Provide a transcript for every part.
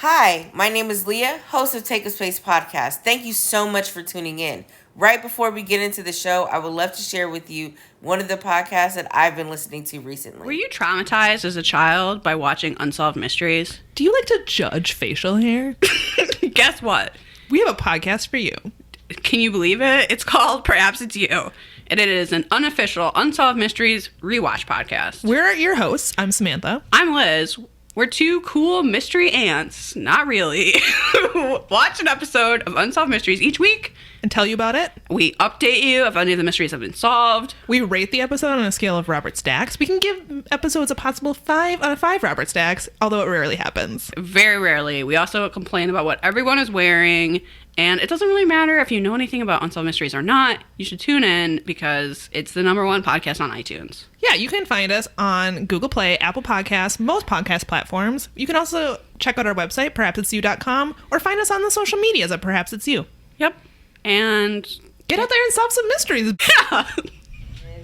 Hi, my name is Leah, host of Take a Space podcast. Thank you so much for tuning in. Right before we get into the show, I would love to share with you one of the podcasts that I've been listening to Were recently. you traumatized as a child by watching Unsolved Mysteries? Do you like to judge facial hair? Guess what? We have a podcast for you. Can you believe it? It's called Perhaps It's You. And it is an unofficial Unsolved Mysteries rewatch podcast. We're your hosts. I'm Samantha. I'm Liz. We're two cool mystery ants, not really, watch an episode of Unsolved Mysteries each week. And tell you about it. We update you if any of the mysteries have been solved. We rate the episode on a scale of Robert Stacks. We can give episodes a possible 5 out of 5 Robert Stacks, although it rarely happens. Very rarely. We also complain about what everyone is wearing. And it doesn't really matter if you know anything about Unsolved Mysteries or not. You should tune in because it's the #1 podcast on iTunes. Yeah, you can find us on Google Play, Apple Podcasts, most podcast platforms. You can also check out our website, perhapsit'syou.com, or find us on the social medias at Perhaps It's You. Yep. And get out there and solve some mysteries. Yeah.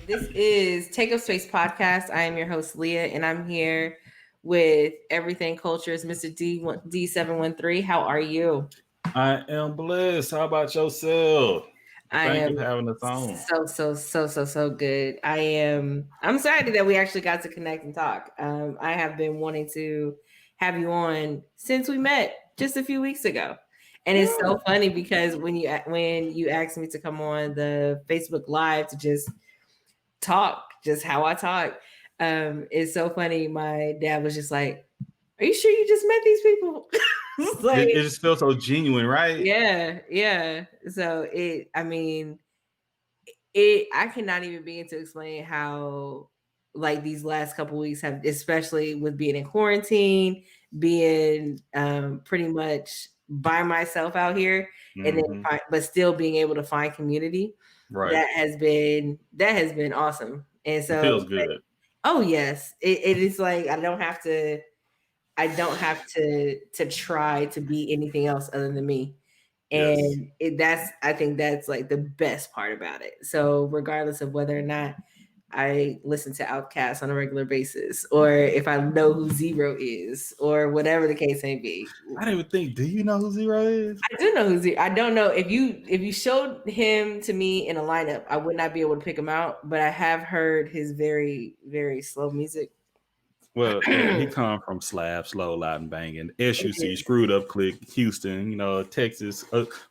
This is Take Up Space podcast. I am your host, Leah, and I'm here with Everything Culture's Mr. D713. How are you? I am blessed. How about yourself? Thank you for having us on. So good. I'm excited that we actually got to connect and talk. I have been wanting to have you on since we met just a few weeks ago. And it's so funny because when you asked me to come on the Facebook Live to just talk, just how I talk, it's so funny. My dad was just like, "Are you sure you just met these people?" Like, it just feels so genuine, right? Yeah. So I cannot even begin to explain how like these last couple weeks have, especially with being in quarantine, being pretty much by myself out here, and then but still being able to find community. Right. That has been awesome. And so it feels good. Like, oh yes, it is like I don't have to try to be anything else other than me. And I think that's like the best part about it. So regardless of whether or not I listen to Outkast on a regular basis, or if I know who Zero is, or whatever the case may be. I didn't even think, do you know who Zero is? I do know who Zero. I don't know if you showed him to me in a lineup, I would not be able to pick him out, but I have heard his very, very slow music. Well, he come from Slab, Slow, Loud, and Banging, SUC, Screwed Up Click, Houston, Texas,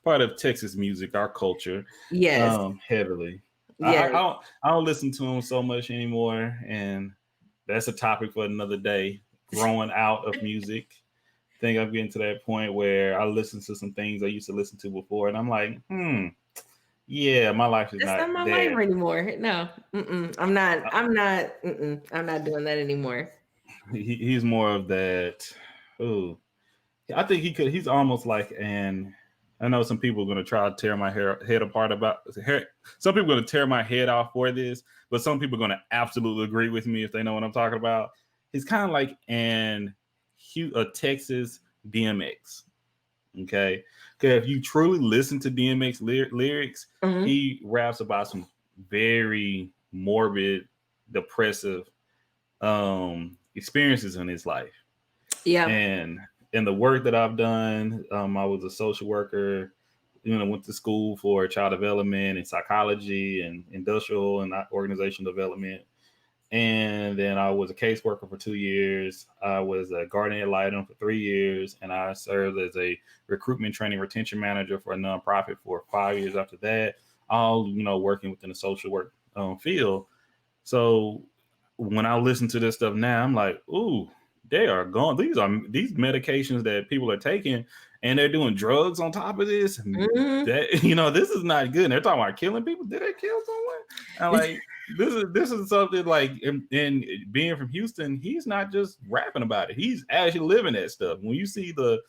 part of Texas music, our culture. Yes. Heavily. Yeah. I don't listen to him so much anymore, and that's a topic for another day. Growing out of music. I think I'm getting to that point where I listen to some things I used to listen to before, and I'm like, yeah, my life is not my life anymore. No, I'm not doing that anymore. He's more of that. Oh, I think he's almost like I know some people are going to try to tear my head apart about hair. Some people are going to tear my head off for this, but some people are going to absolutely agree with me if they know what I'm talking about. He's kind of like a Texas DMX. Okay, because if you truly listen to DMX lyrics, he raps about some very morbid, depressive experiences in his life. Yeah, and the work that I've done, I was a social worker. Went to school for child development and psychology and industrial and organizational development. And then I was a caseworker for 2 years. I was a guardian ad litem for 3 years. And I served as a recruitment training retention manager for a nonprofit for 5 years after that, all, working within the social work field. So when I listen to this stuff now, I'm like, ooh, they are gone. These medications that people are taking, and they're doing drugs on top of this. That, this is not good. And they're talking about killing people. Did they kill someone? And like, this is something like, in being from Houston, he's not just rapping about it. He's actually living that stuff. When you see the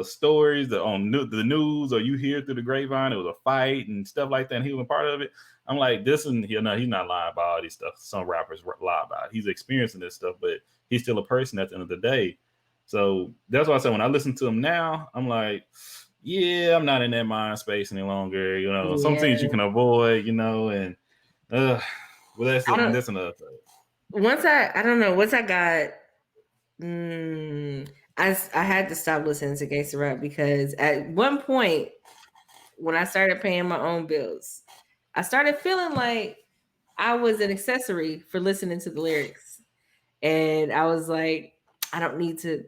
stories on the news, or you hear through the grapevine, it was a fight and stuff like that, and he was a part of it. I'm like, he's not lying about all these stuff. Some rappers lie about it. He's experiencing this stuff, but he's still a person at the end of the day. So that's why I say when I listen to him now, I'm like, yeah, I'm not in that mind space any longer. Some things you can avoid, and well, that's another thing. Once I got, I had to stop listening to gangster rap because at one point when I started paying my own bills, I started feeling like I was an accessory for listening to the lyrics. And I was like, I don't need to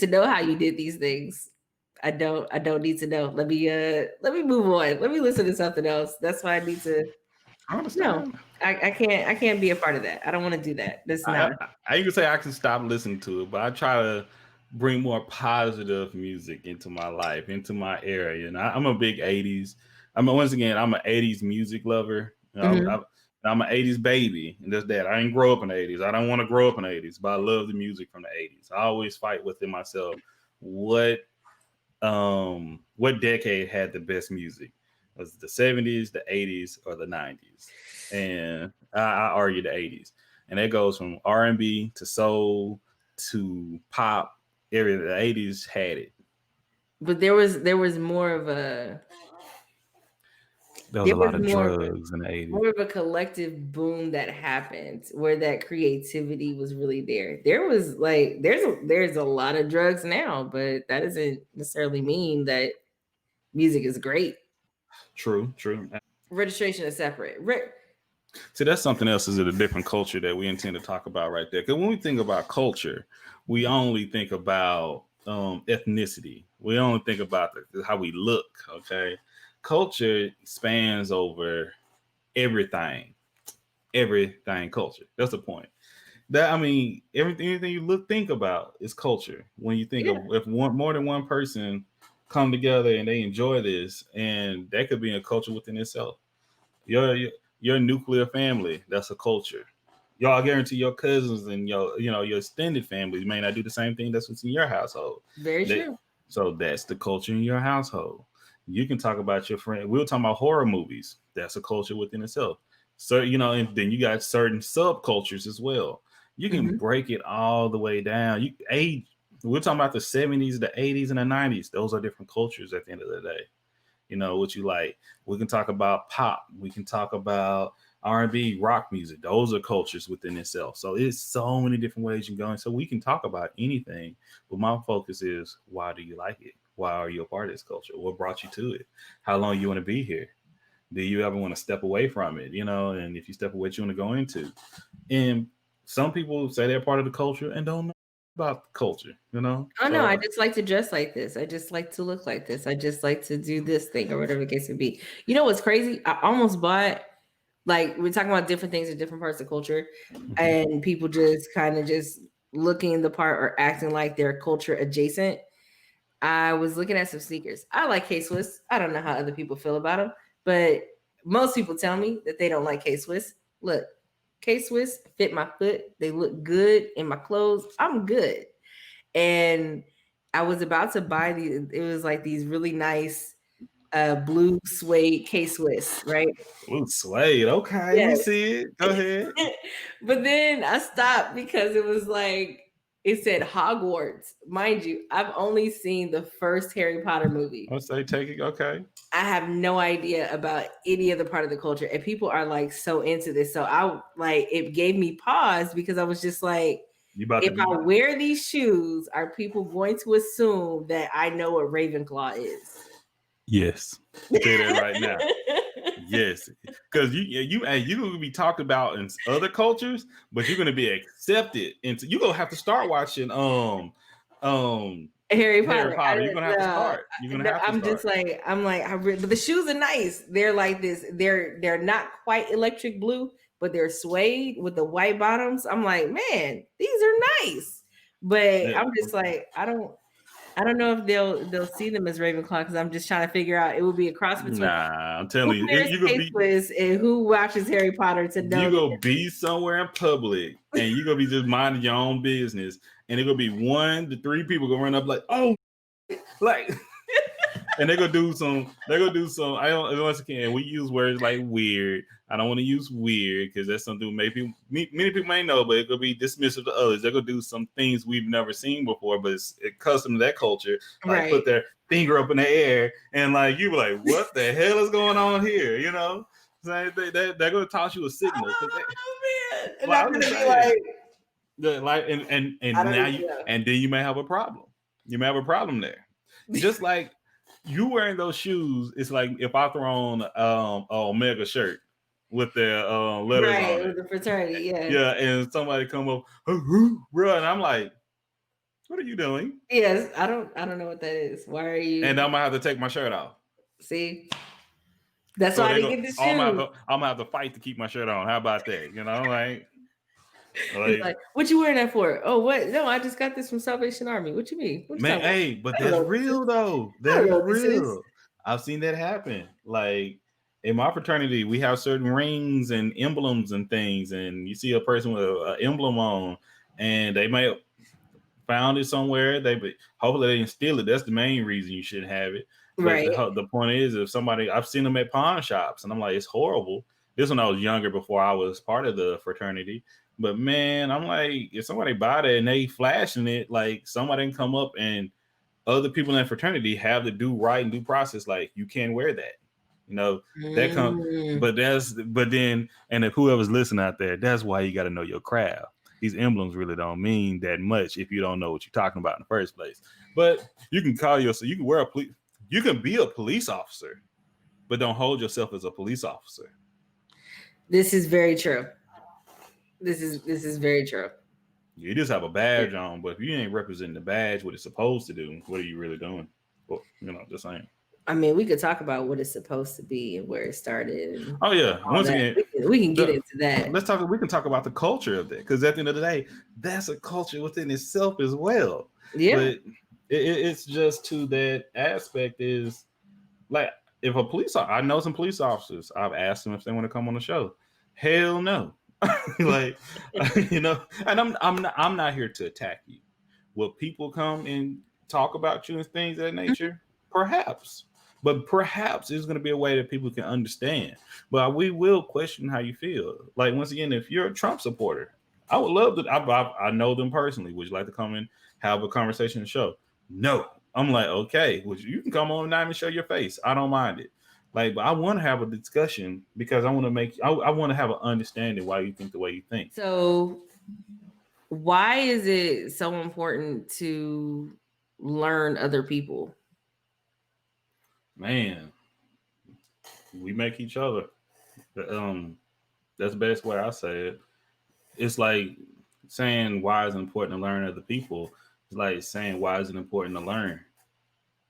know how you did these things. I don't need to know. Let me move on. Let me listen to something else. That's why I need to. I No, understand. I can't be a part of that. I don't want to do that. That's not. I can say I can stop listening to it, but I try to bring more positive music into my life, into my area. And I'm a big '80s. Once again, I'm an '80s music lover. Mhm. I'm an '80s baby, and that's that. I didn't grow up in the '80s. I don't want to grow up in the '80s, but I love the music from the '80s. I always fight within myself. What decade had the best music? Was it the '70s, the '80s, or the '90s? And I argue the '80s, and it goes from R&B to soul to pop. Area the '80s had it. But there was more of a There was there a was lot of drugs in the '80s. more of a collective boom that happened where that creativity was really there. There was like there's a lot of drugs now, but that doesn't necessarily mean that music is great. True. Registration is separate. See, that's something else. Is it a different culture that we intend to talk about right there? Because when we think about culture, we only think about ethnicity. We only think about how we look. Okay, culture spans over everything. Everything culture. That's the point. That I mean, anything you think about is culture. When you think Yeah, of if more than one person come together and they enjoy this, and that could be a culture within itself. Your nuclear family, that's a culture. Y'all guarantee your cousins and your extended family may not do the same thing that's what's in your household. very They, true. so that's the culture in your household. You can talk about your friend. We were talking about horror movies. That's a culture within itself. So and then you got certain subcultures as well. You can Hmm. break it all the way down. We're talking about the '70s, the '80s, and the '90s. Those are different cultures at the end of the day. What you like. We can talk about pop. We can talk about R&B, rock music. Those are cultures within itself. So it's so many different ways you can go. And so we can talk about anything, but my focus is, why do you like it? Why are you a part of this culture? What brought you to it? How long you want to be here? Do you ever want to step away from it? And if you step away, what you want to go into? And some people say they're part of the culture and don't know about the culture. Oh no, I So just like to dress like this. I just like to look like this. I just like to do this thing or whatever the case may be. You know what's crazy? I almost bought, like, we're talking about different things in different parts of culture, and people just kind of just looking the part or acting like they're culture adjacent. I was looking at some sneakers. I like K Swiss. I don't know how other people feel about them, but most people tell me that they don't like K Swiss. Look, K Swiss fit my foot. They look good in my clothes. I'm good. And I was about to buy these. It was like these really nice blue suede K Swiss, right? ooh, suede. Okay, we Yes. see it. Go ahead. But then I stopped because it was like it said Hogwarts. Mind you, I've only seen the first Harry Potter movie. I'll say take it. Okay. I have no idea about any other part of the culture, and people are like so into this. So I like it gave me pause because I was just like, You about if to I wear these shoes, are people going to assume that I know what Ravenclaw is? yes. Say that right now. Yes, because you gonna be talked about in other cultures, but you're gonna be accepted into. You gonna have to start watching um Harry Harry Potter. I Potter. You're didn't gonna have to know. start. You're gonna have to I'm just start. like but the shoes are nice. They're like this. They're not quite electric blue, but they're suede with the white bottoms. I'm like, man, these are nice. But Yeah. I'm just like, I don't know if they'll see them as Ravenclaw because I'm just trying to figure out. It would be a cross between Nah, I'm who telling you, wears you gonna be K-Swiss and who watches Harry Potter to know you the gonna be somewhere in public, and you gonna be just minding your own business, and it gonna be 1 to 3 people gonna run up like, oh, like. And they're gonna do some. I don't. Once again, we use words like weird. I don't want to use weird because that's something maybe many people may know, but it could be dismissive to others. They're gonna do some things we've never seen before, but it's custom to that culture. Like right. put their finger up in the air and like you be like, what the hell is going on here? So they're gonna toss you a signal. Oh man, and Well, I'm I'm gonna just be saying. like, Like I and don't now even know. and then you may have a problem. you may have a problem there. Just like you wearing those shoes, it's like if I throw on a Omega shirt with their letters Right, on with it. the fraternity, yeah. Yeah, and somebody come up, bro, and I'm like, what are you doing? Yes, I don't know what that is. Why are you? And I'm gonna have to take my shirt off. See, that's So why I they didn't go. get the I'm shoes. gonna have to fight to keep my shirt on. How about that? You know, He's like, what you wearing that for? Oh, what? No, I just got this from Salvation Army. What you mean? What you man, talking about? hey, but I don't that's know what this real is. though. I don't That know is what this is. real. I've seen that happen. Like in my fraternity, we have certain rings and emblems and things, and you see a person with an emblem on, and they may have found it somewhere. Hopefully they didn't steal it. That's the main reason you shouldn't have it. But Right. the point is, if somebody, I've seen them at pawn shops, and I'm like, it's horrible. This when I was younger, before I was part of the fraternity. But man, I'm like, if somebody bought it and they flashing it, like somebody can come up and other people in that fraternity have to do right and due process. Like you can't wear that, you know, that come. Mm. But then, and if whoever's listening out there, that's why you got to know your craft. These emblems really don't mean that much if you don't know what you're talking about in the first place. But you can call yourself, you can wear you can be a police officer, but don't hold yourself as a police officer. This is very true. This is very true. You just have a badge on, but if you ain't representing the badge, what it's supposed to do, what are you really doing? Well, just saying. I mean, we could talk about what it's supposed to be and where it started. And oh yeah, once that. again, we can get into that. We can talk about the culture of that, because at the end of the day, that's a culture within itself as well. Yeah. But it's just to that aspect is like if a I know some police officers. I've asked them if they want to come on the show. Hell no. Like and I'm not here to attack you. Will people come and talk about you and things of that nature? Perhaps. But perhaps there's going to be a way that people can understand. But we will question how you feel. Like, once again, if you're a Trump supporter, I would love to. I know them personally. Would you like to come and have a conversation and show? No. I'm like, okay, you can come on and not even show your face. I don't mind it. Like, but I want to have a discussion because I want to have an understanding why you think the way you think. So why is it so important to learn other people? Man, we make each other. That's the best way I say it. It's like saying why is it important to learn other people. It's like saying why is it important to learn.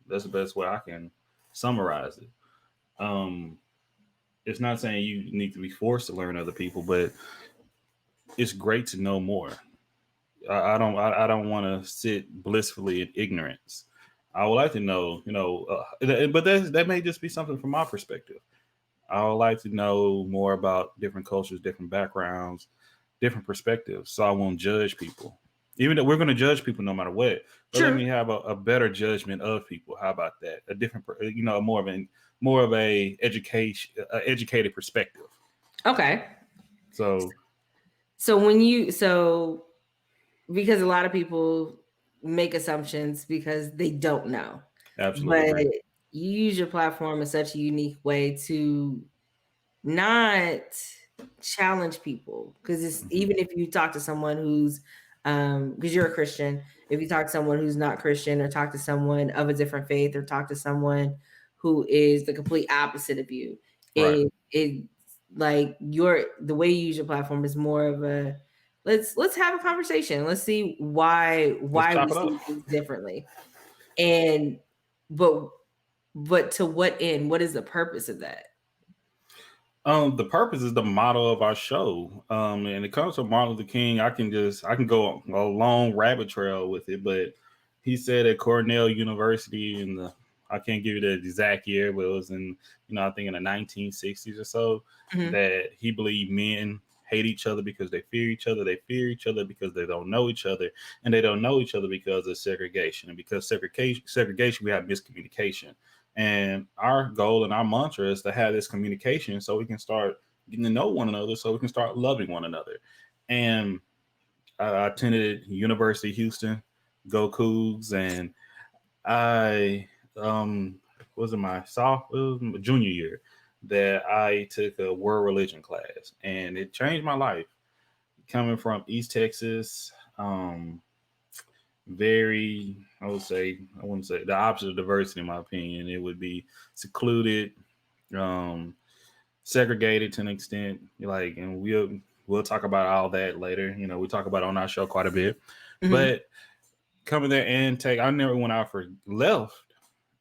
That's the best way I can summarize it. It's not saying you need to be forced to learn other people, but it's great to know more. I don't want to sit blissfully in ignorance. I would like to know, but that may just be something from my perspective. I would like to know more about different cultures, different backgrounds, different perspectives, so I won't judge people. Even though we're going to judge people no matter what, but let me have a better judgment of people. How about that? A different, more of a educated perspective. Okay. So because a lot of people make assumptions because they don't know. Absolutely. But you use your platform in such a unique way to not challenge people, because it's even if you talk to someone who's because you're a Christian, if you talk to someone who's not Christian, or talk to someone of a different faith, or talk to someone who is the complete opposite of you, right. it like the way you use your platform is more of a let's have a conversation. Let's see why we see things differently. And but to what end? What is the purpose of that? The purpose is the motto of our show. And it comes from Martin Luther King. I can go a long rabbit trail with it, but he said at Cornell University I can't give you the exact year, but it was in, I think in the 1960s or so, that he believed men hate each other because they fear each other. They fear each other because they don't know each other, and they don't know each other because of segregation. And because segregation, we have miscommunication. And our goal and our mantra is to have this communication so we can start getting to know one another, so we can start loving one another. And I attended University of Houston, go Cougs, and I was in my junior year that I took a world religion class, and it changed my life. Coming from East Texas, very, I wouldn't say the opposite of diversity, in my opinion. It would be secluded, um, segregated to an extent. Like, and we'll talk about all that later. You know, we talk about it on our show quite a bit. Mhm. But coming there and I never went out for left,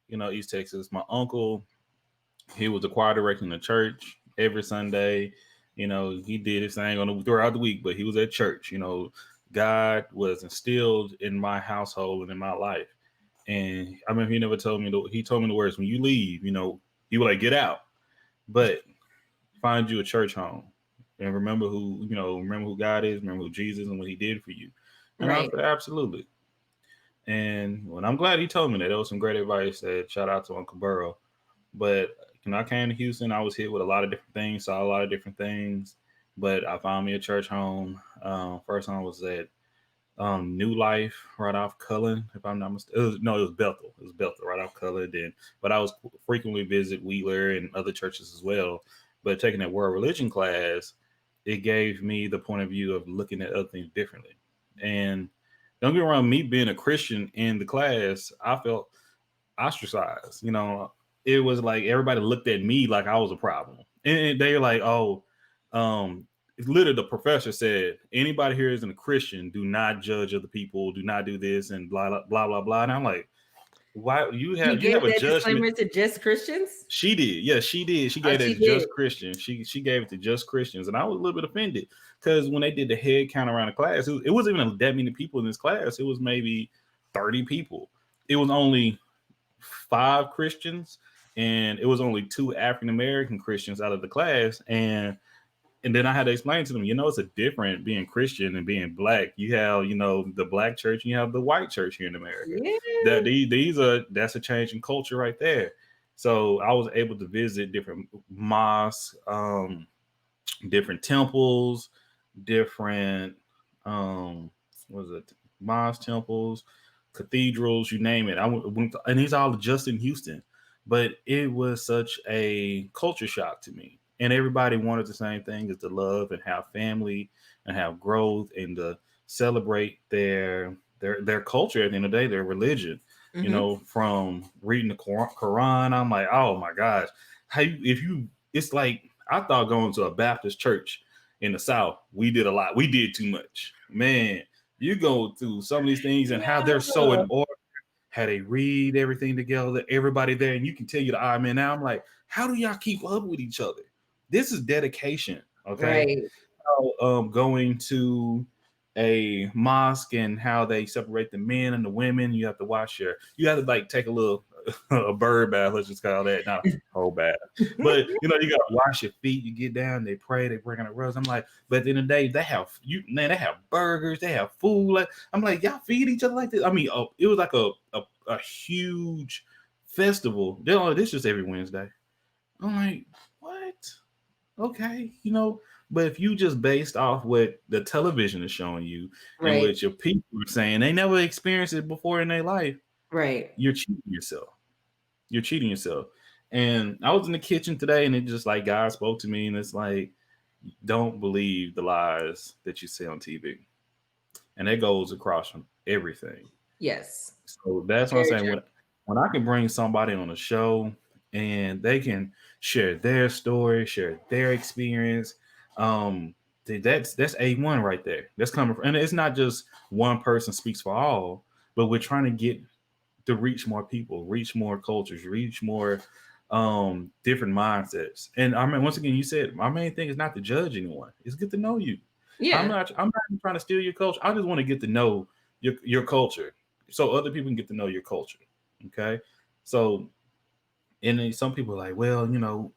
East Texas. My uncle, he was the choir director in the church every Sunday. He did his thing throughout the week, but he was at church. God was instilled in my household and in my life. And I remember he never told me, he told me the words, when you leave, he would like, get out, but find you a church home and remember who God is, remember who Jesus and what he did for you. And I said, absolutely. And when I'm glad he told me that, was some great advice. That shout out to Uncle Burrow. But I came to Houston, I was hit with a lot of different things, saw a lot of different things. But I found me a church home. First home was at New Life right off Cullen, if I'm not mistaken. It was Bethel. It was Bethel right off Cullen. But I was frequently visit Wheeler and other churches as well. But taking that world religion class, it gave me the point of view of looking at other things differently. And don't get me wrong, me being a Christian in the class, I felt ostracized. It was like everybody looked at me like I was a problem. And they were like, oh, literally the professor said, anybody here isn't a Christian, do not judge other people, do not do this, and blah, blah, blah, blah, blah. And I'm like, why you have a judgment? Disclaimer to just Christians? She did. Yeah, she did. She gave it to just Christians. She gave it to just Christians. And I was a little bit offended because when they did the head count around the class, it wasn't even that many people in this class. It was maybe 30 people. It was only 5 Christians and it was only 2 African-American Christians out of the class. And then I had to explain to them, it's a different being Christian and being black. You have, the black church and you have the white church here in America. Yeah. That's a change in culture right there. So I was able to visit different mosques, different temples, different, mosques, temples, cathedrals, you name it. I went to, and these are all just in Houston, but it was such a culture shock to me. And everybody wanted the same thing, is to love and have family and have growth and to celebrate their culture at the end of the day, their religion. Mm-hmm. From reading the Quran, I'm like, oh my gosh, it's like, I thought going to a Baptist church in the South, we did a lot. We did too much. Man, you go through some of these things and how they're so in order, how they read everything together, everybody there, and you can tell you the amen. Now I'm like, how do y'all keep up with each other? This is dedication, okay? Right. So, going to a mosque and how they separate the men and the women, you have to like take a little a bird bath, let's just call that, not a whole bath. But you gotta wash your feet, you get down, they pray, they bring on the rose. I'm like, but at the end of the day, they have burgers, they have food. Like, I'm like, y'all feed each other like this? I mean, it was like a huge festival. They're like, this is every Wednesday. I'm like, what? Okay, but if you just based off what the television is showing you and what your people are saying, they never experienced it before in their life. Right. You're cheating yourself. And I was in the kitchen today and it just like God spoke to me and it's like, don't believe the lies that you see on TV. And that goes across from everything. Yes. So that's what I'm saying. When I can bring somebody on a show and they can share their story, share their experience, that's A1 right there. That's coming from, and it's not just one person speaks for all, but we're trying to get to reach more people, reach more cultures, reach more different mindsets. And I mean, once again, you said my main thing is not to judge anyone. It's get to know you. Yeah. I'm not trying to steal your culture. I just want to get to know your culture so other people can get to know your culture. Okay. So, and then some people are like, well,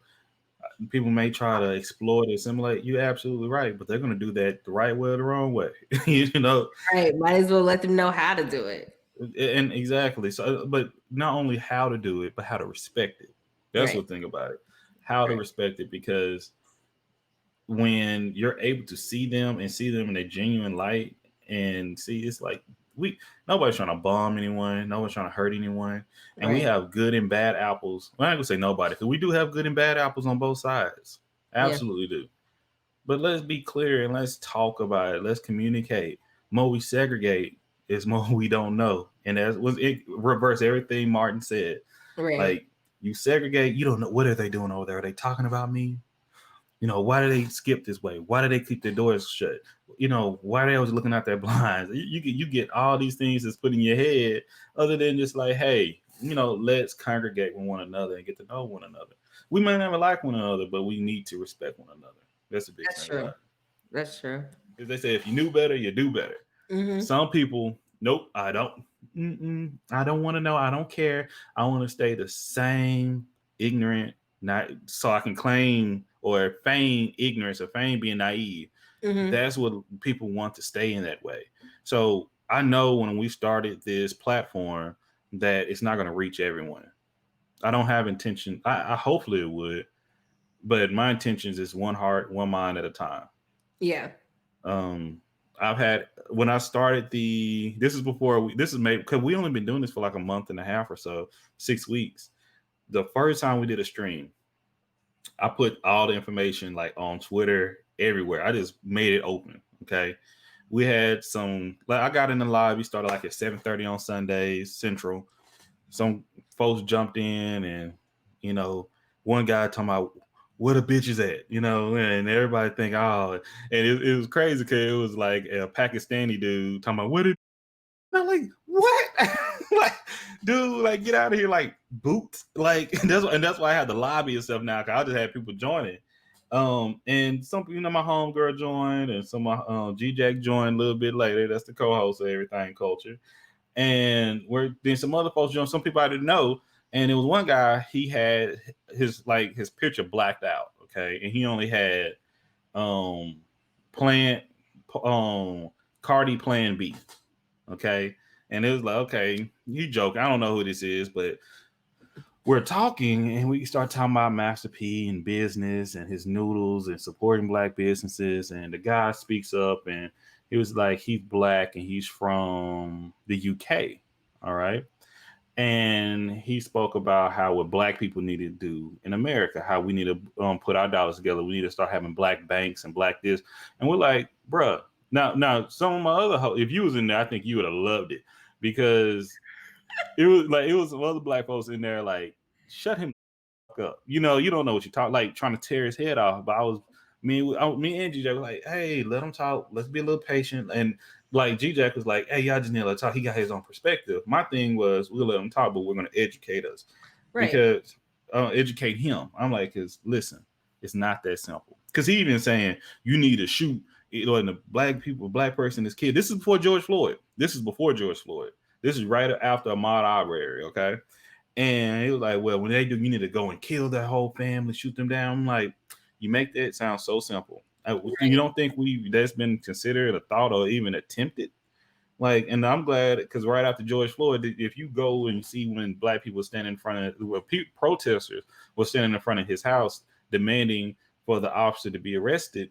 people may try to exploit or assimilate. You're absolutely right, but they're going to do that the right way or the wrong way. Right. Might as well let them know how to do it. And exactly. So, but not only how to do it, but how to respect it. That's the thing about it. How to respect it, because when you're able to see them in a genuine light and see, it's like nobody's trying to bomb anyone, nobody's trying to hurt anyone, and we have good and bad apples. Well, I'm not gonna say nobody, because we do have good and bad apples on both sides. Absolutely do. But let's be clear and let's talk about it. Let's communicate. More we segregate, it's more we don't know. And it reverse everything Martin said. Right. Like, you segregate, you don't know, what are they doing over there? Are they talking about me? You know, why do they skip this way? Why do they keep their doors shut? You know, why are they always looking out their blinds? You get all these things that's put in your head, other than just like, hey, you know, let's congregate with one another and get to know one another. We may never like one another, but we need to respect one another. That's a big That's thing. true. That's true. Because they say if you knew better, you do better. Mm-hmm. Some people, nope, I don't. I don't want to know. I don't care. I want to stay the same, ignorant, not so I can claim or feign ignorance or feign being naive. Mm-hmm. That's what people want to stay in that way. So I know when we started this platform that it's not going to reach everyone. I don't have intention. I hopefully it would, but my intentions is one heart, one mind at a time. Yeah. I've had, when I started this is maybe because we only been doing this for like a month and a half or so, 6 weeks. The first time we did a stream, I put all the information like on Twitter, everywhere. I just made it open. Okay. We had I got in the live. We started like at 7:30 on Sundays Central. Some folks jumped in, and, you know, one guy talking about where the bitch is at, you know, and everybody think, oh, and it was crazy because it was like a Pakistani dude talking about I'm like, what? Like, dude, like, get out of here, like, boots. Like, that's why I had the lobby and stuff now, because I just had people joining. And some, you know, my homegirl joined, and some of my G-Jack joined a little bit later. That's the co-host of Everythang Culture. And then some other folks joined, some people I didn't know. And it was one guy, he had his picture blacked out, okay? And he only had Cardi Plan B. Okay. And it was like, okay, you joke. I don't know who this is, but we're talking, and we start talking about Master P and business and his noodles and supporting Black businesses. And the guy speaks up, and he was like, he's Black and he's from the UK. All right. And he spoke about how what Black people need to do in America, how we need to put our dollars together. We need to start having Black banks and Black this. And we're like, bruh. Now, some of my other, if you was in there, I think you would have loved it, because it was some other Black folks in there like, shut him up. You know, you don't know what you talk, like trying to tear his head off. But me and G-Jack was like, hey, let him talk. Let's be a little patient. And like G-Jack was like, hey, y'all just need to talk. He got his own perspective. My thing was, we'll let him talk, but we're going to educate us. Right. Because educate him. I'm like, because listen, it's not that simple. Because he even saying you need to shoot, you know, and the Black person is killed. This is before George Floyd. This is right after Ahmaud Arbery, okay? And it was like, well, when they do, you need to go and kill that whole family, shoot them down. I'm like, you make that sound so simple. Right. You don't think that's been considered a thought or even attempted? Like, and I'm glad, because right after George Floyd, if you go and see when Black people standing in front of, protesters were standing in front of his house demanding for the officer to be arrested,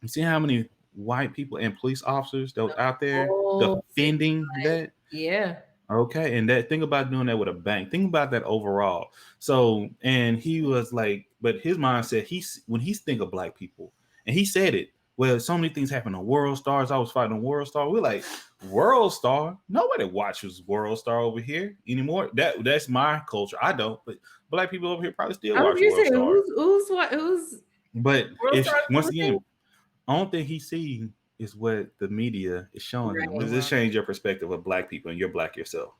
you see how many white people and police officers that was out there defending that? Yeah. Okay. And think about doing that with a bank. Think about that overall. So, and he was like, but his mindset, when he's think of Black people, and he said it, well, so many things happen on World Stars. I was fighting on World Star. We're like, World Star? Nobody watches World Star over here anymore. That's my culture. I don't, but Black people over here probably still watch World Star. Who's but once again, only thing he see is what the media is showing him. Does this change your perspective of Black people and you're Black yourself?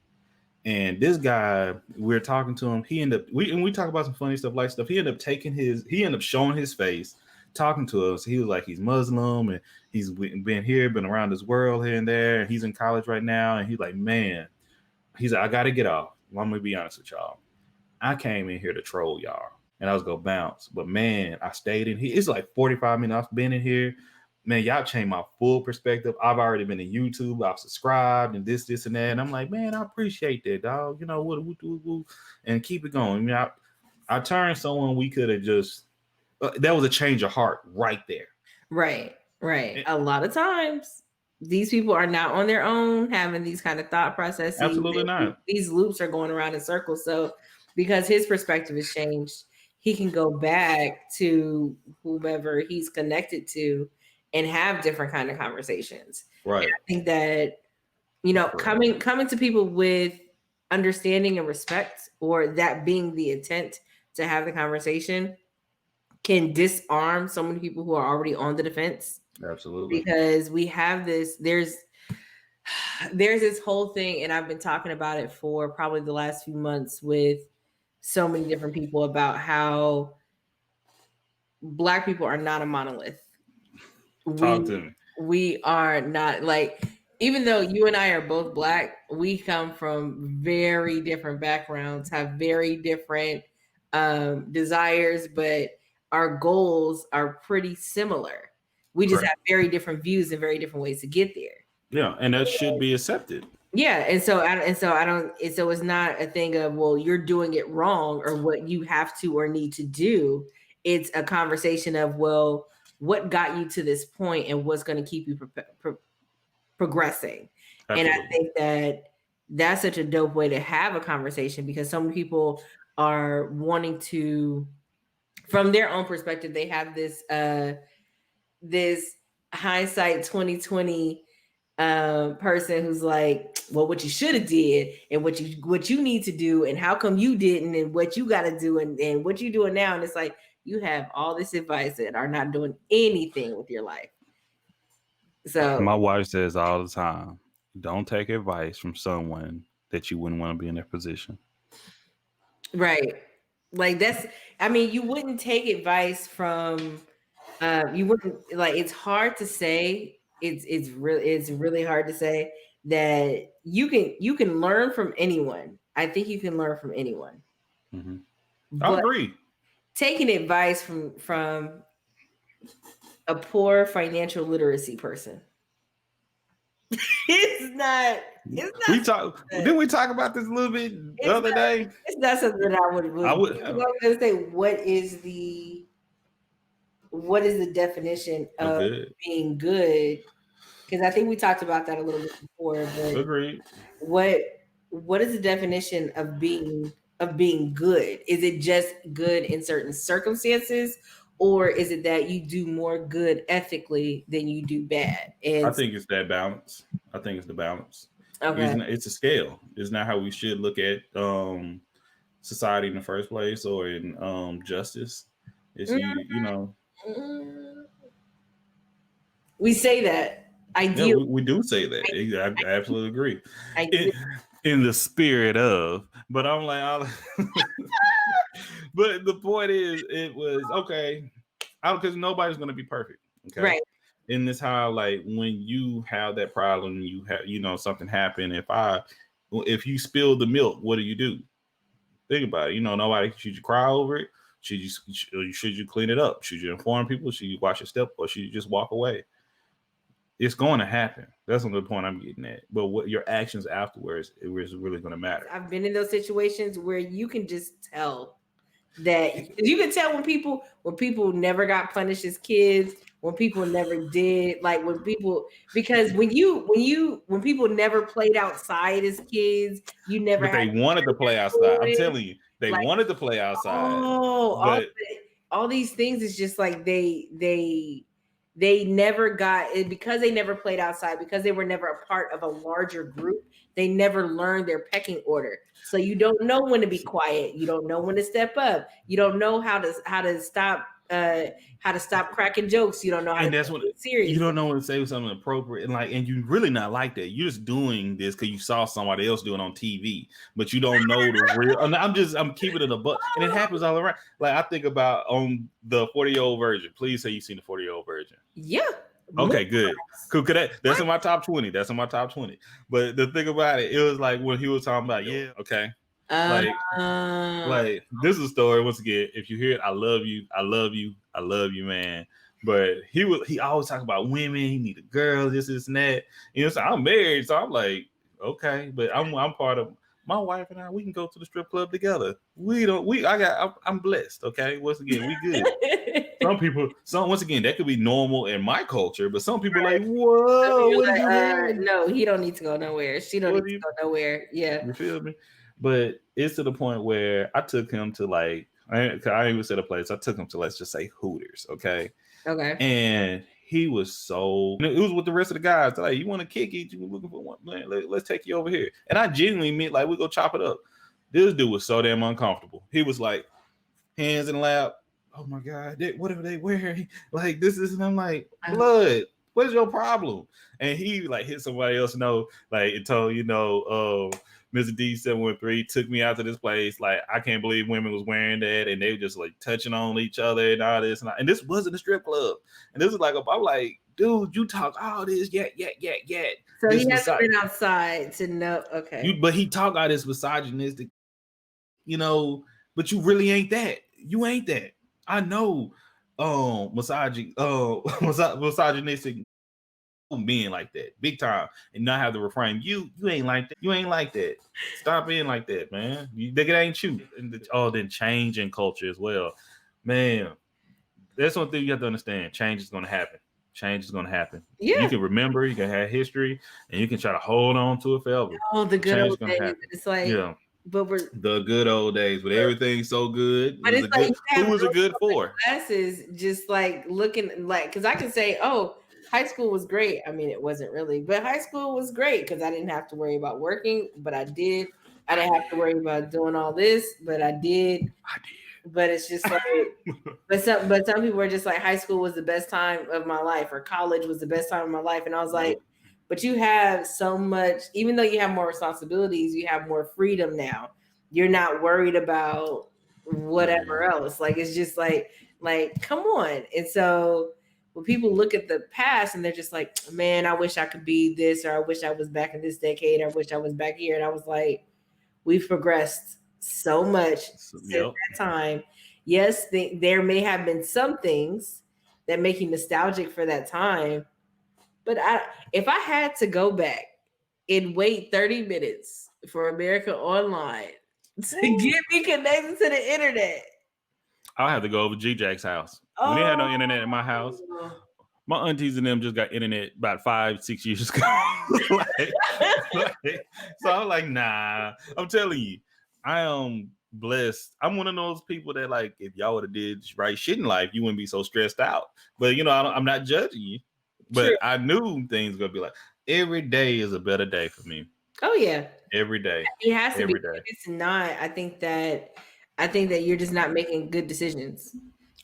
And this guy, we're talking to him. He ended up, we talk about some funny stuff, like stuff. He ended up showing his face, talking to us. He was like, he's Muslim and he's been around this world here and there. And he's in college right now. And he's like, man, he's like, I got to get off. Well, I'm going to be honest with y'all. I came in here to troll y'all. And I was going to bounce. But man, I stayed in here. It's like 45 minutes I've been in here. Man, y'all changed my full perspective. I've already been in YouTube. I've subscribed and this, and that. And I'm like, man, I appreciate that, dog. You know, what, and keep it going. I mean, I turned someone we could have just, that was a change of heart right there. Right. A lot of times, these people are not on their own having these kind of thought processes. Absolutely not. These loops are going around in circles. So because his perspective has changed, he can go back to whomever he's connected to and have different kind of conversations. Right. And I think that coming to people with understanding and respect, or that being the intent to have the conversation, can disarm so many people who are already on the defense. Absolutely. Because we have there's this whole thing, and I've been talking about it for probably the last few months with so many different people about how Black people are not a monolith. Talk to me. We are not, like, even though you and I are both Black, we come from very different backgrounds, have very different desires, but our goals are pretty similar. We just have very different views and very different ways to get there. Yeah, and that should be accepted. Yeah, and so it's not a thing of, well, you're doing it wrong or what you have to or need to do. It's a conversation of, well, what got you to this point and what's going to keep you progressing. Absolutely. And I think that's such a dope way to have a conversation, because so many people are wanting to, from their own perspective, they have this hindsight 2020 person who's like, well, what you should have did and what you need to do and how come you didn't and what you got to do and what you doing now. And it's like, you have all this advice and are not doing anything with your life. So my wife says all the time, don't take advice from someone that you wouldn't want to be in their position. Right. Like you wouldn't take advice from, you wouldn't, like, it's hard to say. It's really hard to say that you can learn from anyone. I think you can learn from anyone. Mm-hmm. I agree. Taking advice from a poor financial literacy person. Didn't we talk about this a little bit the other day? It's not something that I was going to say. What is the definition of being good? Because I think we talked about that a little bit before. But agreed. What is the definition of being good? Is it just good in certain circumstances, or is it that you do more good ethically than you do bad? And I think it's that balance. I think it's the balance. Okay. It's a scale. It's not how we should look at society in the first place, or in justice. It's we say that. Yeah, we do say that. I absolutely agree. In the spirit of, but I'm like, but the point is, it was okay, because nobody's going to be perfect. Okay. Right. And this how, like, when you have that problem, you have, something happen. If you spill the milk, what do? Think about it. Nobody, should you cry over it? Should you clean it up? Should you inform people? Should you watch your step, or should you just walk away? It's going to happen. That's the point I'm getting at. But what your actions afterwards is really going to matter. I've been in those situations where you can just tell that you can tell when people never got punished as kids, when people never did, like when people never played outside as kids, you never. But they wanted to play outside. I'm telling you, they wanted to play outside. But all these things is just like they never got it, because they never played outside, because they were never a part of a larger group. They never learned their pecking order. So you don't know when to be quiet. You don't know when to step up. You don't know how to stop cracking jokes. You don't know how to be serious. You don't know when to say something appropriate, and you really not like that. You're just doing this because you saw somebody else doing on TV, but you don't know the real. I'm keeping it a buck, and it happens all around. Like, I think about on the 40-year-old virgin. Please say you've seen the 40-year-old virgin. Yeah. Okay, good. Cool. That's in my top 20. But the thing about it was like when he was talking about, okay. Like this is a story. Once again, if you hear it, I love you, man. But he always talk about women. He need a girl, this and that. So I'm married, so I'm like, okay, but I'm part of my wife and I. We can go to the strip club together. I'm blessed. Okay, once again, we good. Some people, once again, that could be normal in my culture, but some people are like, whoa, no, he don't need to go nowhere. She don't need to go nowhere. Yeah, you feel me? But it's to the point where I took him to, like, I even said a place. I took him to, let's just say, Hooters, okay? Okay. And he was so. It was with the rest of the guys. They're like, you want to kick it? You looking for one? Man, let's take you over here. And I genuinely meant like we go chop it up. This dude was so damn uncomfortable. He was like, hands in the lap. Oh my God, whatever they wearing, like this is. And I'm like, blood. What is your problem? And he like hit somebody else. Like it told Mr. D713 took me out to this place. Like I can't believe women was wearing that, and they were just like touching on each other and all this. And this wasn't a strip club. And this is like I'm like, dude, you talk all this, yeah. So this he hasn't been outside to know. Okay, but he talk all this misogynistic, but you really ain't that. You ain't that. I know, misogynistic being like that big time, and not have the refrain. You ain't like that. You ain't like that. Stop being like that, man. You think it ain't you. And then change in culture as well, man. That's one thing you have to understand. Change is going to happen. Yeah, you can remember, you can have history, and you can try to hold on to it forever. Oh, the good old days. It's like, but we're the good old days with everything's so good. But it's like, who was it good for? Classes, just like looking like, because I can say, oh, high school was great. I mean, it wasn't really, but high school was great because I didn't have to worry about working, but I did. I didn't have to worry about doing all this, but I did. But it's just like, but some people are just like, high school was the best time of my life, or college was the best time of my life, and I was like, but you have so much, even though you have more responsibilities, you have more freedom now. You're not worried about whatever else. Like it's just like come on. And so when people look at the past and they're just like, man, I wish I could be this, or I wish I was back in this decade, or I wish I was back here. And I was like, we've progressed so much since that time. Yes, there may have been some things that make you nostalgic for that time, but if I had to go back and wait 30 minutes for America Online to get me connected to the internet, I'll have to go over G-Jack's house. When they had no internet in my house, my aunties and them just got internet about 5-6 years ago. So I'm like, nah. I'm telling you, I am blessed. I'm one of those people that, like, if y'all would have did right shit in life, you wouldn't be so stressed out. But I'm not judging you. But true. I knew things were gonna be like, every day is a better day for me. Oh yeah, every day. It has to every be. Day. If it's not, I think that you're just not making good decisions.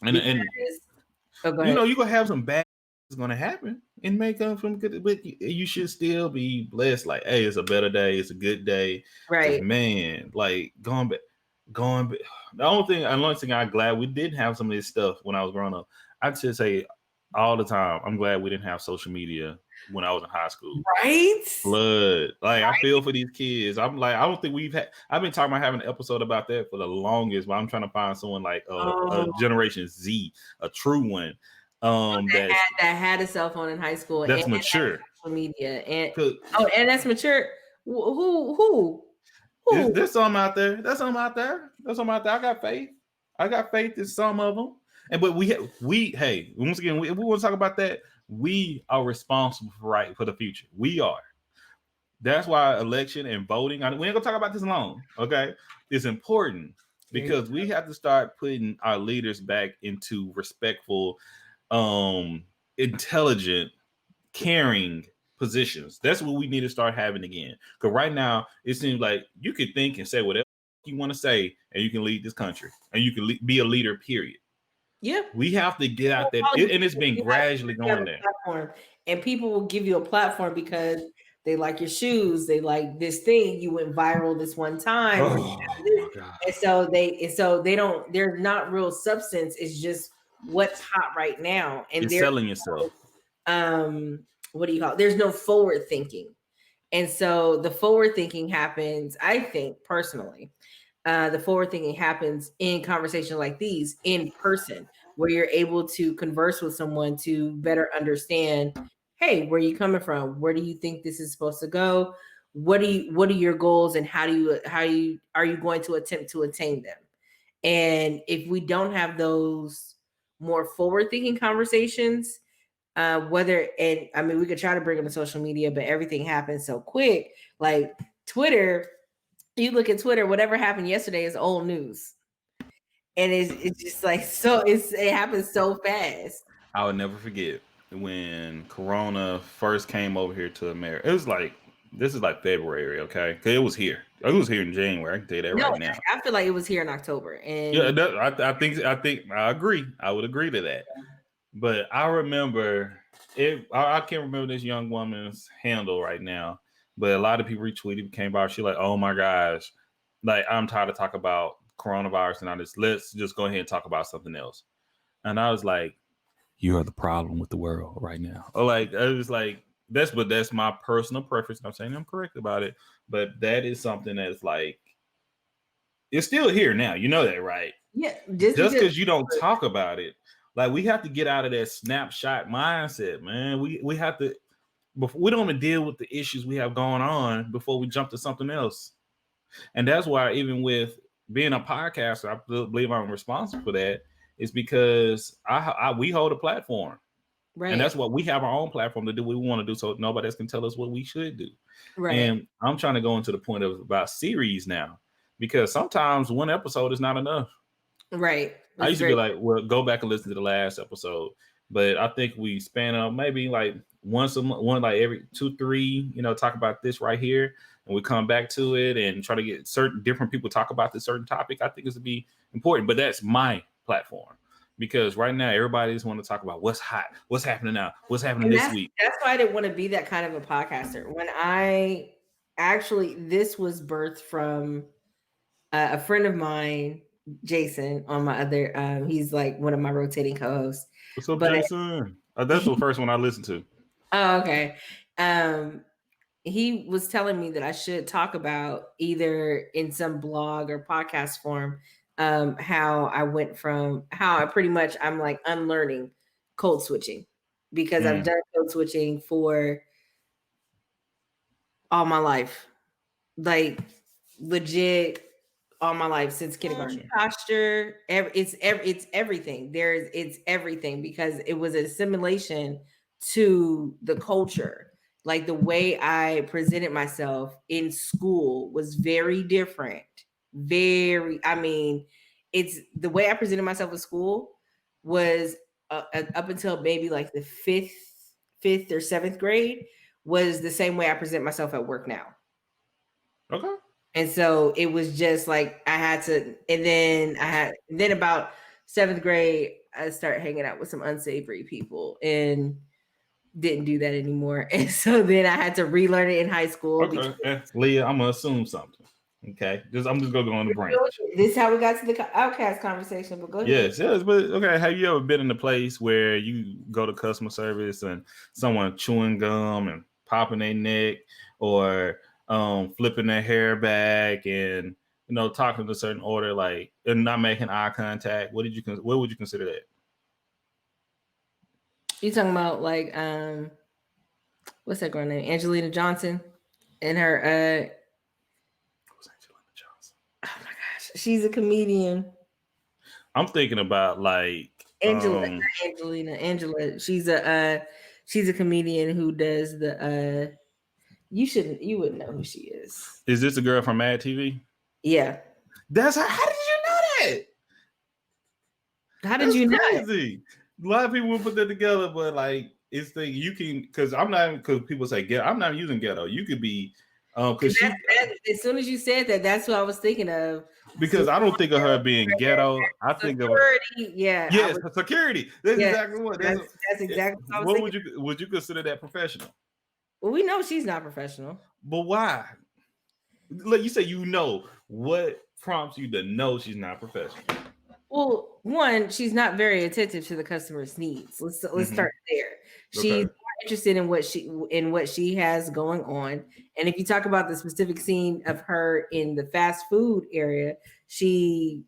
And you're gonna have some bad things gonna happen and may come from good, but you should still be blessed. Like, hey, it's a better day, it's a good day. Right. Man, like going back. The only thing I'm glad we didn't have some of this stuff when I was growing up. I'd just say all the time, I'm glad we didn't have social media when I was in high school. Right? Blood. Like, right. I feel for these kids. I'm like, I don't think I've been talking about having an episode about that for the longest, but I'm trying to find someone like a Generation Z, a true one. That had a cell phone in high school. That's mature. Social media. And that's mature. Who? There's some out there. There's some out there. I got faith. in some of them. But once again, we want to talk about that. We are responsible for the future. We are. That's why election and voting. We ain't gonna talk about this long. Okay, it's important because we have to start putting our leaders back into respectful, intelligent, caring positions. That's what we need to start having again. Because right now it seems like you can think and say whatever you want to say, and you can lead this country, and you can be a leader. Period. Yeah, we have to get out there, and it's been gradually going there. And people will give you a platform because they like your shoes, they like this thing. You went viral this one time, and so they don't. There's not real substance. It's just what's hot right now, and you're selling yourself. What do you call it? There's no forward thinking, and so the forward thinking happens. I think personally. The forward thinking happens in conversations like these in person, where you're able to converse with someone to better understand, hey, where are you coming from? Where do you think this is supposed to go? What are your goals, and how are you going to attempt to attain them? And if we don't have those more forward thinking conversations, we could try to bring them to social media, but everything happens so quick. Like Twitter. You look at Twitter, whatever happened yesterday is old news. And it's just like, so it happens so fast. I would never forget. when Corona first came over here to America. It was like this is like February, okay? 'Cause it was here. It was here in January. I can tell you that No, right now. I feel like it was here in October. And Yeah, I think I agree. I would agree to that. But I remember it. I can't remember this young woman's handle right now. But a lot of people retweeted, came by. She like, oh my gosh, like I'm tired of talking about coronavirus and all this. Let's just go ahead and talk about something else. And I was like, you are the problem with the world right now. Or like I was like, that's my personal preference. I'm saying I'm correct about it, but that is something that's like it's still here now. You know that, right? yeah, Just because you don't talk about it, like we have to get out of that snapshot mindset, man. We have to before we don't even deal with the issues we have going on before we jump to something else. And that's why even with being a podcaster, I believe I'm responsible for that. Is because we hold a platform. right. And that's what we have our own platform to do what we want to do. So nobody else can tell us what we should do. Right. And I'm trying to go into the point of about series now, because sometimes one episode is not enough. Right. I used to be like, well, go back and listen to the last episode. But I think we span up maybe like once a month, one like every 2-3, talk about this right here. And we come back to it and try to get certain different people talk about this certain topic. I think it's to be important, but that's my platform. Because right now, everybody just want to talk about what's hot, what's happening now, what's happening this week. That's why I didn't want to be that kind of a podcaster. When this was birthed from a friend of mine, Jason, on my other, he's like one of my rotating co-hosts. What's up, Jason? That's the first one I listened to. Oh, okay. He was telling me that I should talk about either in some blog or podcast form how I went from how I'm like unlearning code switching, because I've done code switching for all my life, like legit all my life since kindergarten. Posture, it's everything. It's everything, because it was an assimilation to the culture. Like the way I presented myself in school was very different. It's the way I presented myself in school was up until maybe like the fifth or seventh grade was the same way I present myself at work now. Okay. And so it was just like I had to, and then about seventh grade, I started hanging out with some unsavory people and didn't do that anymore. And so then I had to relearn it in high school. Okay. Leah, I'm gonna assume something. Okay. I'm just gonna go on the branch. This is how we got to the outcast conversation, but go ahead. Yes, but okay. Have you ever been in a place where you go to customer service and someone chewing gum and popping their neck, or flipping their hair back and talking to a certain order, like, and not making eye contact? What would you consider that? You talking about like what's that girl name? Angelina Johnson and her Who's Angelina Johnson? Oh my gosh, she's a comedian. I'm thinking about like Angela. She's a comedian who does the you wouldn't know who she is. Is this a girl from Mad TV? Yeah. That's her. How did you know that? How did you know? Crazy. A lot of people will put that together, but like it's the you can, because people say ghetto. I'm not using ghetto. You could be because as soon as you said that, that's what I was thinking of. Because I don't think of her being ghetto. I think of security. That's exactly what. That's exactly what I was thinking. Would you consider that professional? Well, we know she's not professional. But why? Like you say, what prompts you to know she's not professional? Well, one, she's not very attentive to the customer's needs. Let's start there. She's more interested in what she has going on. And if you talk about the specific scene of her in the fast food area, she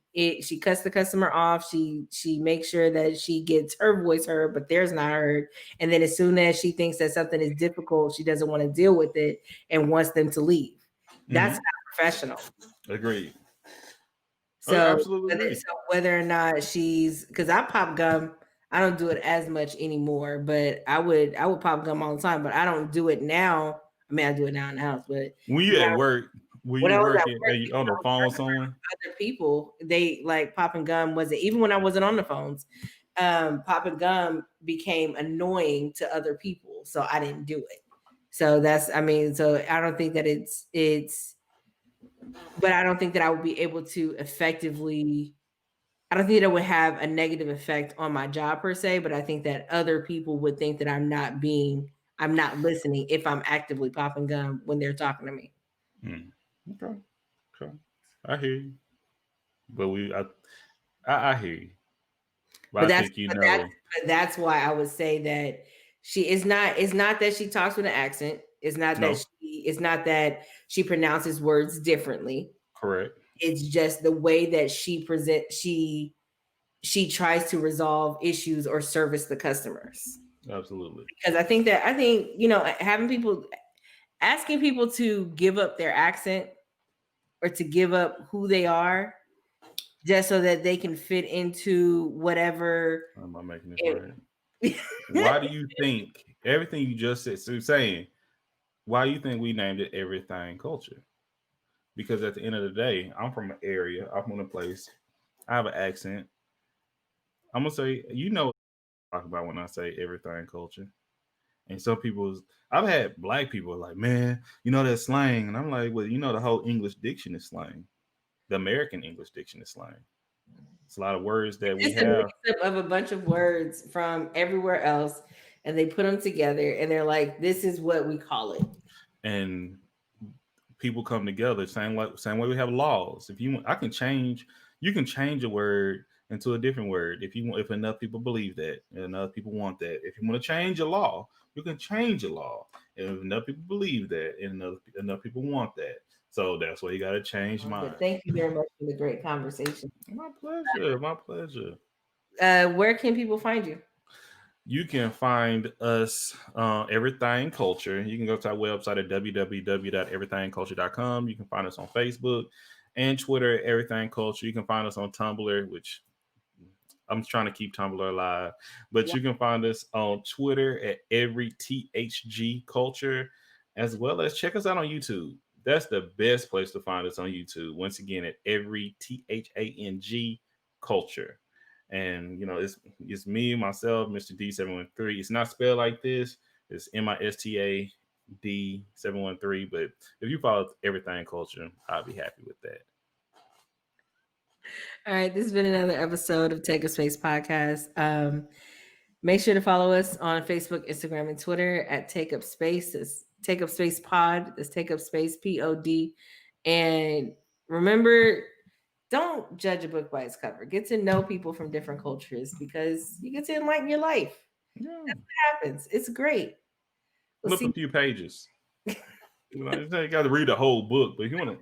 cuts the customer off. She makes sure that she gets her voice heard, but theirs not heard. And then as soon as she thinks that something is difficult, she doesn't want to deal with it and wants them to leave. That's not professional. Agreed. So, whether or not because I pop gum, I don't do it as much anymore, but I would pop gum all the time, but I don't do it now. I mean, I do it now in the house, but when you at work, when you working on the phone with someone, other people, they like popping gum. Even when I wasn't on the phones, popping gum became annoying to other people, so I didn't do it. So so I don't think that but I don't think that I would be able to effectively. I don't think that it would have a negative effect on my job per se, but I think that other people would think that I'm not listening if I'm actively popping gum when they're talking to me. Okay. Okay. I hear you. But I hear you. But But I that's think but that's why I would say that she is not. It's not that she talks with an accent. no, It's not that she pronounces words differently. correct. It's just the way that she tries to resolve issues or service the customers. Absolutely. Because I think asking people to give up their accent or to give up who they are just so that they can fit into whatever. Am I making this right? Why do you think everything you just said? So saying, why do you think we named it Everything Culture? Because at the end of the day, I'm from an area, I'm from a place, I have an accent. I'm gonna say, what I talk about when I say Everything Culture. And some people, I've had black people like, man, that slang, and I'm like, well, the whole English diction is slang. The American English diction is slang. It's a lot of words that we It's a have. mix up of a bunch of words from everywhere else, and they put them together, and they're like, "This is what we call it." And people come together same way we have laws. If you want, you can change a word into a different word if you want, if enough people believe that and enough people want that. If you want to change a law, you can change a law. And if enough people believe that and enough people want that. So that's why you got to change But minds. thank you very much for the great conversation. My pleasure. My pleasure. Where can people find you? You can find us Everythang Culture. You can go to our website at www.everythangculture.com. You can find us on Facebook and Twitter at Everythang Culture. You can find us on Tumblr, which I'm trying to keep Tumblr alive. But Yeah. you can find us on Twitter at EveryTHG Culture, as well as check us out on YouTube. That's the best place to find us on YouTube. Once again, at EveryTHANG Culture. And it's me, myself, Mr. D713. It's not spelled like this. It's MISTA D713. But if you follow Everything Culture, I'll be happy with that. All right, this has been another episode of Take Up Space Podcast. Make sure to follow us on Facebook, Instagram, and Twitter at Take Up Space. It's Take Up Space Pod. That's Take Up Space POD. And remember, don't judge a book by its cover. Get to know people from different cultures because you get to enlighten your life. Yeah. That's what happens. It's great. Flip a few pages. You got to read the whole book, but if you want to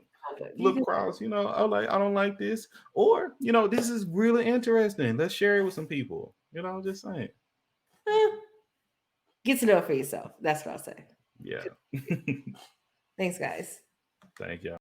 flip across, I don't like this, or this is really interesting. Let's share it with some people. Just saying. Get to know it for yourself. That's what I'll say. Yeah. Thanks, guys. Thank you.